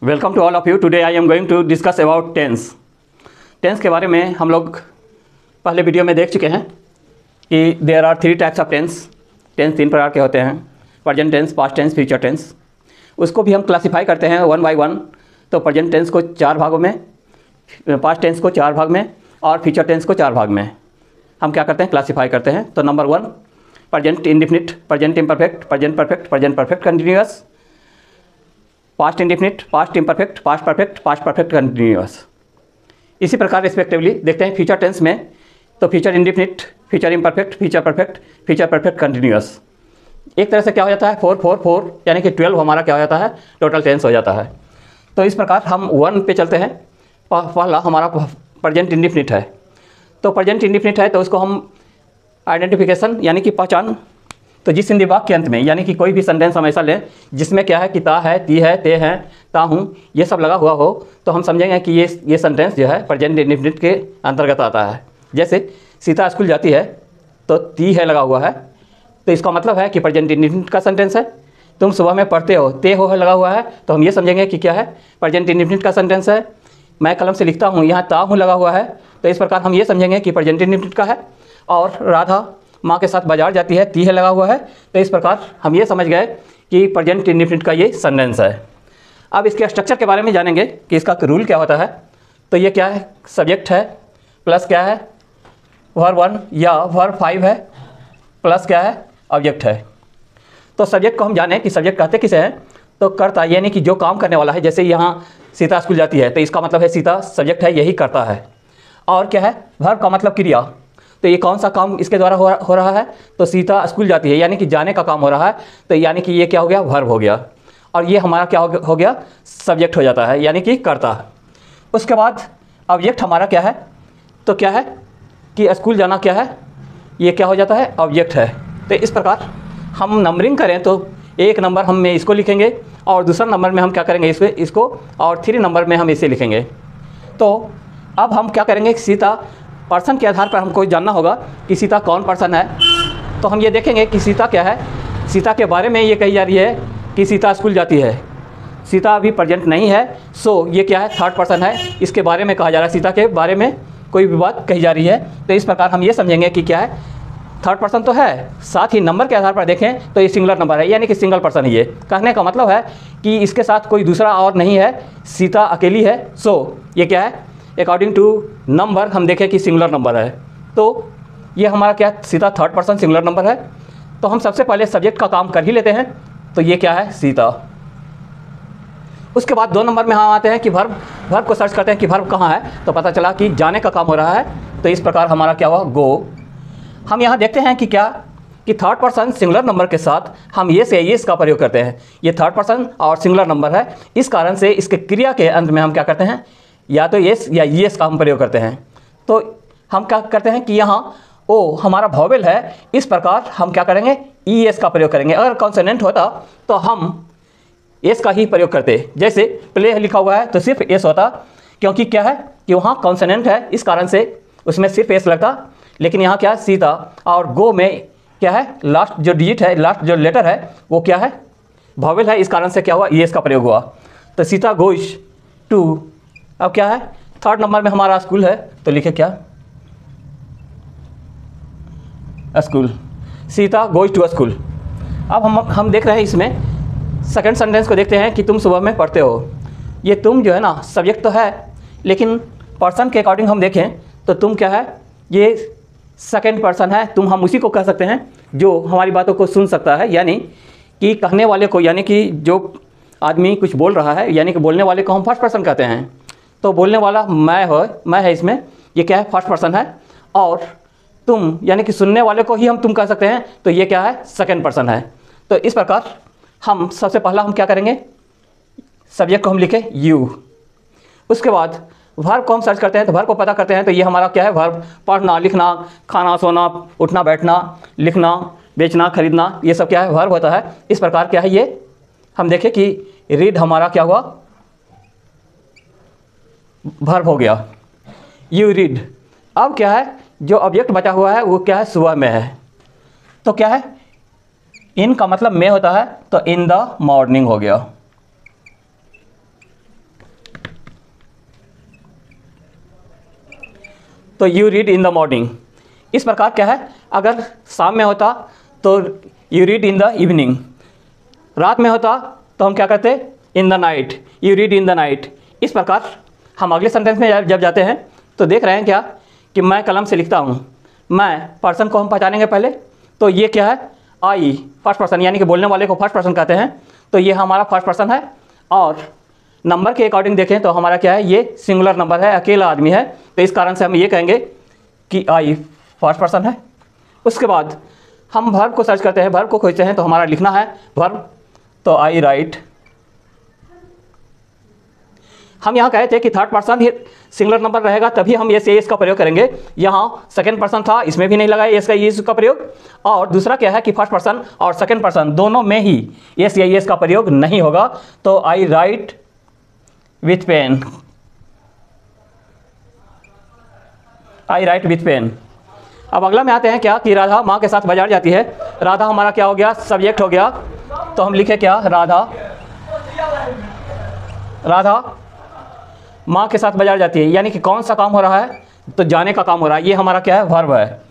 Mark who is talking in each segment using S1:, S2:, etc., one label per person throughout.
S1: Welcome to all of you. Today I am going to discuss about tense. Tense के बारे में हम लोग पहले वीडियो में देख चुके हैं कि there are 3 types of tense. टेंस 3 प्रकार के होते हैं, present tense, past tense, future tense. उसको भी हम क्लासीफाई करते हैं 1 बाय 1। तो प्रेजेंट टेंस को 4 भागों में, पास्ट टेंस को 4 भाग में और फ्यूचर टेंस को 4 भाग में हम क्या करते हैं, क्लासीफाई करते हैं। तो number 1 present indefinite, present imperfect, present perfect, present perfect continuous, past indefinite, past imperfect, past perfect, past perfect continuous. इसी प्रकार रिस्पेक्टिवली देखते हैं फ्यूचर टेंस में। तो future indefinite, future imperfect, future perfect, future perfect continuous. एक तरह से क्या हो जाता है 4 4 4 यानी कि 12 हमारा क्या हो जाता है, टोटल टेंस हो जाता है। तो इस प्रकार हम 1 पे चलते हैं। पहला हमारा प्रेजेंट इंडेफिनिट है। तो प्रेजेंट इंडेफिनिट है तो उसको हम आइडेंटिफिकेशन यानी कि पहचान। तो जिस हिंदी वाक्य के अंत में यानी कि कोई भी सेंटेंस हम ऐसा लें जिसमें क्या है कि ता है, ती है, ते हैं, ता हूँ, ये सब लगा हुआ हो, तो हम समझेंगे कि ये सेंटेंस जो है प्रेजेंट इंडेफिनिट के अंतर्गत आता है। जैसे सीता स्कूल जाती है तो ती है लगा हुआ है, तो इसका मतलब है कि प्रेजेंट इंडेफिनिट का सेंटेंस है। तुम सुबह में पढ़ते हो, ते हो है लगा हुआ है, तो हम ये समझेंगे कि क्या है, प्रेजेंट इंडेफिनिट का सेंटेंस है। मैं कलम से लिखता हूँ, यहाँ ता हूँ लगा हुआ है, तो इस प्रकार हम ये समझेंगे कि प्रेजेंट इंडेफिनिट का है। और राधा माँ के साथ बाजार जाती है, ती है लगा हुआ है, तो इस प्रकार हम ये समझ गए कि प्रेजेंट इंडेफिनिट का ये सेंटेंस है। अब इसके स्ट्रक्चर के बारे में जानेंगे कि इसका रूल क्या होता है। तो ये क्या है, सब्जेक्ट है प्लस क्या है, वर्ब 1 या वर्ब 5 है प्लस क्या है, ऑब्जेक्ट है। तो सब्जेक्ट को हम जाने कि सब्जेक्ट कहते किसे हैं, तो कर्ता यानी कि जो काम करने वाला है। जैसे यहाँ सीता स्कूल जाती है तो इसका मतलब है सीता सब्जेक्ट है, यही करता है। और क्या है, वर्ब का मतलब क्रिया। तो ये कौन सा काम इसके द्वारा हो रहा है, तो सीता स्कूल जाती है यानी कि जाने का काम हो रहा है, तो यानी कि ये क्या हो गया, वर्ब हो गया। और ये हमारा क्या हो गया, सब्जेक्ट हो जाता है यानी कि कर्ता। उसके बाद ऑब्जेक्ट हमारा क्या है, तो क्या है कि स्कूल जाना क्या है, ये क्या हो जाता है, ऑब्जेक्ट है। तो इस प्रकार हम नंबरिंग करें तो 1 नंबर हम में इसको लिखेंगे और दूसरा नंबर में हम क्या करेंगे, इसको और 3 नंबर में हम इसे लिखेंगे। तो अब हम क्या करेंगे, सीता पर्सन के आधार पर हमको जानना होगा कि सीता कौन पर्सन है। तो हम ये देखेंगे कि सीता क्या है। सीता के बारे में ये कही जा रही है कि सीता स्कूल जाती है। सीता अभी प्रेजेंट नहीं है, सो ये क्या है, थर्ड पर्सन है। इसके बारे में कहा जा रहा है, सीता के बारे में कोई भी बात कही जा रही है। तो इस प्रकार हम ये समझेंगे कि क्या है, थर्ड पर्सन तो है, साथ ही नंबर के आधार पर देखें तो ये सिंगुलर नंबर है यानी कि सिंगल पर्सन ही है। कहने का मतलब है कि इसके साथ कोई दूसरा और नहीं है, सीता अकेली है। सो ये क्या है, अकॉर्डिंग टू नंबर हम देखें कि सिंगुलर नंबर है। तो ये हमारा क्या, Sita third person singular number है। तो हम सबसे पहले सब्जेक्ट का काम कर ही लेते हैं। तो ये क्या है, सीता। उसके बाद 2 नंबर में हम आते हैं कि वर्ब को सर्च करते हैं कि वर्ब कहाँ है। तो पता चला कि जाने का काम हो रहा है, तो इस प्रकार हमारा क्या हुआ, गो। हम यहाँ देखते हैं कि क्या, कि थर्ड पर्सन सिंगुलर नंबर के साथ हम ये से येस का प्रयोग करते हैं। ये थर्ड पर्सन और सिंगुलर नंबर है, इस कारण से इसके क्रिया के अंत में हम क्या करते हैं, या तो येस या येस का हम प्रयोग करते हैं। तो हम क्या करते हैं कि यहाँ ओ हमारा वॉवेल है, इस प्रकार हम क्या करेंगे, ई एस का प्रयोग करेंगे। अगर कॉन्सोनेंट होता तो हम एस का ही प्रयोग करते। जैसे प्ले लिखा हुआ है तो सिर्फ एस होता, क्योंकि क्या है कि वहाँ कॉन्सोनेंट है, इस कारण से उसमें सिर्फ एस लगता। लेकिन यहाँ क्या है, सीता और गो में क्या है, लास्ट जो डिजिट है, लास्ट जो लेटर है वो क्या है, वॉवेल है, इस कारण से क्या हुआ, ई एस का प्रयोग हुआ। तो सीता गोइज टू, अब क्या है, थर्ड नंबर में हमारा स्कूल है, तो लिखे क्या, school. Sita goes to school. अब हम देख रहे हैं इसमें सेकंड सेंटेंस को देखते हैं कि तुम सुबह में पढ़ते हो। ये तुम जो है ना, सब्जेक्ट तो है, लेकिन पर्सन के अकॉर्डिंग हम देखें तो तुम क्या है, ये सेकंड पर्सन है। तुम हम उसी को कह सकते हैं जो हमारी बातों को सुन सकता है, यानी कि कहने वाले को, यानी कि जो आदमी कुछ बोल रहा है, यानी कि बोलने वाले को हम फर्स्ट पर्सन कहते हैं। तो बोलने वाला मैं है इसमें, ये क्या है, फर्स्ट पर्सन है। और तुम यानी कि सुनने वाले को ही हम तुम कह सकते हैं, तो ये क्या है, सेकंड पर्सन है। तो इस प्रकार हम सबसे पहला हम क्या करेंगे, सब्जेक्ट को हम लिखें यू। उसके बाद वर्ब को हम सर्च करते हैं, तो वर्ब को पता करते हैं। तो ये हमारा क्या है, वर्ब, पढ़ना, लिखना, खाना, सोना, उठना, बैठना, लिखना, बेचना, खरीदना, ये सब क्या है, वर्ब होता है। इस प्रकार क्या है, ये हम देखें कि रीड हमारा क्या हुआ, वर्ब हो गया, यू रीड। अब क्या है, जो ऑब्जेक्ट बचा हुआ है वो क्या है, सुबह में है। तो क्या है, इन का मतलब में होता है, तो इन द मॉर्निंग हो गया। तो you read in the morning. इस प्रकार क्या है, अगर शाम में होता तो you read in the evening, रात में होता तो हम क्या करते, in the night, you read in the night. इस प्रकार हम अगले सेंटेंस में जब जाते हैं तो देख रहे हैं क्या कि मैं कलम से लिखता हूँ। मैं पर्सन को हम पहचानेंगे पहले, तो ये क्या है, आई फर्स्ट पर्सन, यानी कि बोलने वाले को फर्स्ट पर्सन कहते हैं, तो ये हमारा फर्स्ट पर्सन है। और नंबर के अकॉर्डिंग देखें तो हमारा क्या है, ये सिंगुलर नंबर है, अकेला आदमी है, तो इस कारण से हम ये कहेंगे कि आई फर्स्ट पर्सन है। उसके बाद हम वर्ब को सर्च करते हैं, वर्ब को खोजते हैं, तो हमारा लिखना है वर्ब, तो आई राइट। हम यहाँ कहे थे कि थर्ड पर्सन ही सिंगुलर नंबर रहेगा तभी हम एस या एस का प्रयोग करेंगे। यहाँ सेकंड पर्सन था, इसमें भी नहीं लगाए एस का एस का प्रयोग। और दूसरा क्या है कि फर्स्ट पर्सन और सेकंड पर्सन दोनों में ही एस या एस का प्रयोग नहीं होगा, तो I write with pen, I write with pen. अब अगला में आते हैं क्या कि राधा माँ के साथ बाजार जाती है। राधा हमारा क्या हो गया, सब्जेक्ट हो गया, तो हम लिखे क्या, राधा, राधा माँ के साथ बाजार जाती है, यानी कि कौन सा काम हो रहा है, तो जाने का काम हो रहा है, ये हमारा क्या है, वर्ब है।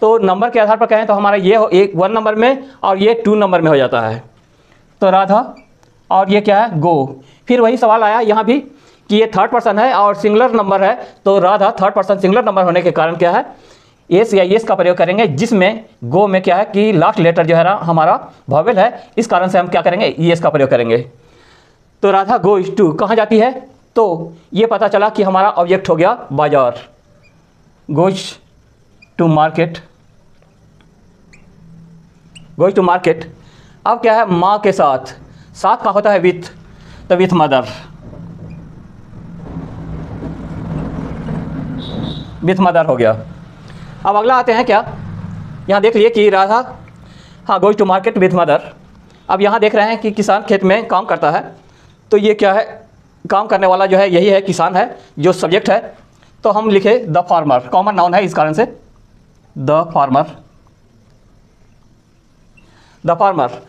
S1: तो नंबर के आधार पर कहें तो हमारा ये एक 1 नंबर में और ये 2 नंबर में हो जाता है, तो राधा, और ये क्या है, गो। फिर वही सवाल आया यहाँ भी कि ये थर्ड पर्सन है और सिंगुलर नंबर है, तो Radha third person singular number होने के कारण क्या है, एस या एस का प्रयोग करेंगे, जिसमें गो में क्या है कि लास्ट लेटर जो है हमारा वॉवेल है, इस कारण से हम क्या करेंगे, एस का प्रयोग करेंगे। तो राधा गोज टू कहाँ जाती है, तो ये पता चला कि हमारा ऑब्जेक्ट हो गया बाजार, goes to market, goes to market. अब क्या है, माँ के साथ, साथ का होता है विथ, तो विथ मदर, विथ मदर हो गया। अब अगला आते हैं क्या, यहाँ देख लिए कि राधा हाँ goes to market with mother. अब यहाँ देख रहे हैं कि किसान खेत में काम करता है, तो ये क्या है, काम करने वाला जो है यही है, किसान है जो सब्जेक्ट है, तो हम लिखे द फार्मर, कॉमन नाउन है इस कारण से द फार्मर, द फार्मर।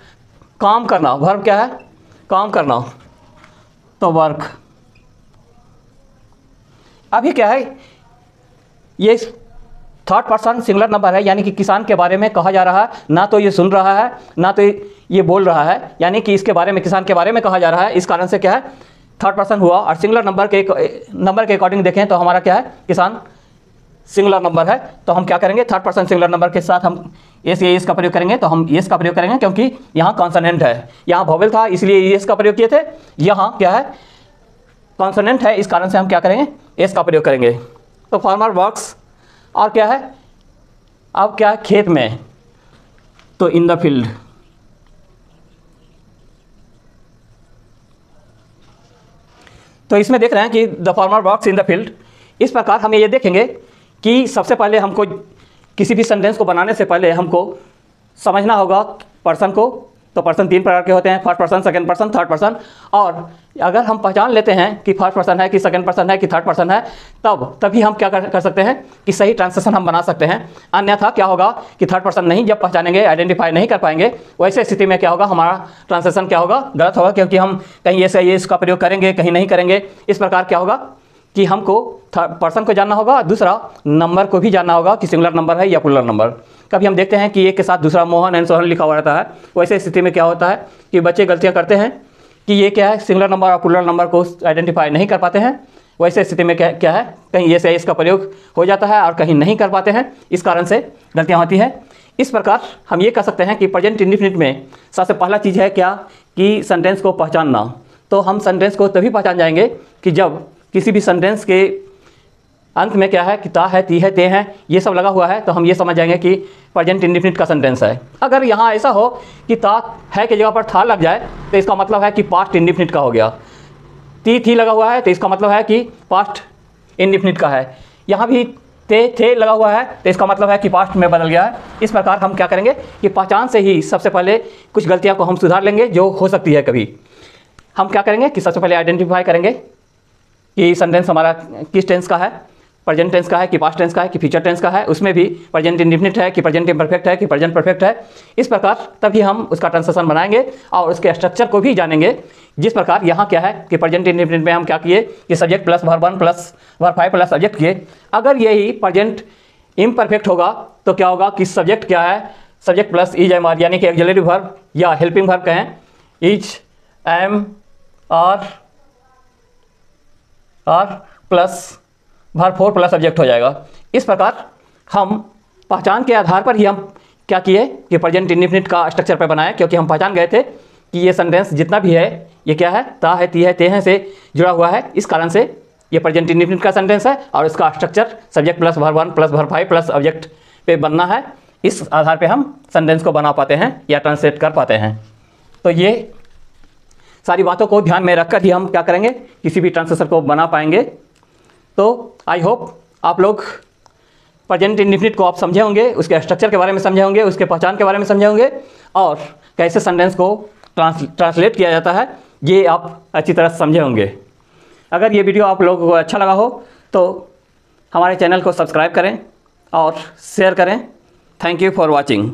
S1: काम करना, वर्ब क्या है, काम करना, तो वर्क। अभी क्या है, ये थर्ड पर्सन सिंगुलर नंबर है, यानी कि किसान के बारे में कहा जा रहा है, ना तो ये सुन रहा है ना तो ये बोल रहा है, यानी कि इसके बारे में, किसान के बारे में कहा जा रहा है, इस कारण से क्या है, थर्ड पर्सन हुआ। और सिंगुलर नंबर के अकॉर्डिंग देखें तो हमारा क्या है, किसान सिंगुलर नंबर है, तो हम क्या करेंगे, थर्ड पर्सन सिंगुलर नंबर के साथ हम एस या एस का प्रयोग करेंगे, तो हम एस का प्रयोग करेंगे क्योंकि यहाँ कॉन्सोनेंट है, यहाँ वोवेल था इसलिए एस का प्रयोग किए थे, यहाँ क्या है, कॉन्सोनेंट है, इस कारण से हम क्या करेंगे, एस का प्रयोग करेंगे। तो फार्मर वर्क्स, और क्या है, अब क्या है, खेत में, तो इन द फील्ड। तो इसमें देख रहे हैं कि the farmer works in the field. इस प्रकार हम ये देखेंगे कि सबसे पहले हमको किसी भी सेंटेंस को बनाने से पहले हमको समझना होगा पर्सन को। तो पर्सन 3 प्रकार के होते हैं, first person, second person, third person. और अगर हम पहचान लेते हैं कि फर्स्ट पर्सन है कि सेकंड पर्सन है कि थर्ड पर्सन है, तभी हम क्या कर सकते हैं कि सही ट्रांसलेशन हम बना सकते हैं। अन्यथा क्या होगा कि थर्ड पर्सन नहीं जब पहचानेंगे, आइडेंटिफाई नहीं कर पाएंगे, वैसे स्थिति में क्या होगा, हमारा ट्रांसलेशन क्या होगा, गलत होगा, क्योंकि हम कहीं ऐसे ये इसका प्रयोग करेंगे, कहीं नहीं करेंगे। इस प्रकार क्या होगा कि हमको पर्सन को जानना होगा, दूसरा नंबर को भी जानना होगा कि सिंगुलर नंबर है या प्लुरल नंबर। कभी हम देखते हैं कि एक के साथ दूसरा मोहन एंड सोहन लिखा हुआ रहता है, वैसे स्थिति में क्या होता है कि बच्चे गलतियां करते हैं कि ये क्या है, सिंगुलर नंबर और प्लुरल नंबर को आइडेंटिफाई नहीं कर पाते हैं। वैसे स्थिति में क्या है, कहीं ये से इसका प्रयोग हो जाता है और कहीं नहीं कर पाते हैं, इस कारण से गलतियाँ होती हैं। इस प्रकार हम ये कह सकते हैं कि प्रेजेंट इंडेफिनिट में सबसे पहला चीज़ है क्या कि सेंटेंस को पहचानना। तो हम सेंटेंस को तभी पहचान जाएंगे कि जब किसी भी सेंटेंस के अंत में क्या है कि ता है, ती है, ते हैं, ये सब लगा हुआ है, तो हम ये समझ जाएंगे कि प्रेजेंट इंडेफिनिट का सेंटेंस है। अगर यहाँ ऐसा हो कि ता है की जगह पर था लग जाए तो इसका मतलब है कि पास्ट इंडेफिनिट का हो गया। ती थी लगा हुआ है तो इसका मतलब है कि पास्ट इंडेफिनिट का है। यहाँ भी ते थे लगा हुआ है तो इसका मतलब है कि पास्ट में बदल गया है। इस प्रकार हम क्या करेंगे कि पहचान से ही सबसे पहले कुछ गलतियाँ को हम सुधार लेंगे जो हो सकती है कभी। हम क्या करेंगे कि सबसे पहले आइडेंटिफाई करेंगे कि सेंटेंस हमारा किस टेंस का है, प्रेजेंट टेंस का है कि पास्ट टेंस का है कि फ्यूचर टेंस का है, उसमें भी प्रेजेंट इंडेफिनिट है कि प्रेजेंट इम्परफेक्ट है कि प्रेजेंट परफेक्ट है। इस प्रकार तभी हम उसका ट्रांसलेशन बनाएंगे और उसके स्ट्रक्चर को भी जानेंगे। जिस प्रकार यहाँ क्या है कि प्रेजेंट इंडेफिनिट में हम क्या किए कि subject plus verb 1 plus verb 5 plus subject किए। अगर यही प्रेजेंट इम्परफेक्ट होगा तो क्या होगा कि सब्जेक्ट क्या है, subject plus is am are, यानी कि ऑक्सिलरी वर्ब या हेल्पिंग वर्ब कहें, is am are plus verb 4 plus subject हो जाएगा। इस प्रकार हम पहचान के आधार पर ही हम क्या किए कि प्रेजेंट इंडेफिनिट का स्ट्रक्चर पे बनाए, क्योंकि हम पहचान गए थे कि ये सेंटेंस जितना भी है ये क्या है, ता है, ती है, ते हैं से जुड़ा हुआ है। इस कारण से ये प्रेजेंट इंडेफिनिट का सेंटेंस है और इसका structure subject plus verb 1 plus verb 5 plus object पे बनना है। इस आधार पे हम सेंटेंस को बना पाते हैं या ट्रांसलेट कर पाते हैं। तो ये सारी बातों को ध्यान में रखकर ही हम क्या करेंगे, किसी भी ट्रांसलेशन को बना पाएंगे। तो आई होप आप लोग प्रेजेंट इंडेफिनिट को आप समझे होंगे, उसके स्ट्रक्चर के बारे में समझे होंगे, उसके पहचान के बारे में समझे होंगे और कैसे सेंटेंस को ट्रांसलेट किया जाता है ये आप अच्छी तरह समझे होंगे। अगर ये वीडियो आप लोगों को अच्छा लगा हो तो हमारे चैनल को सब्सक्राइब करें और शेयर करें। Thank you for watching.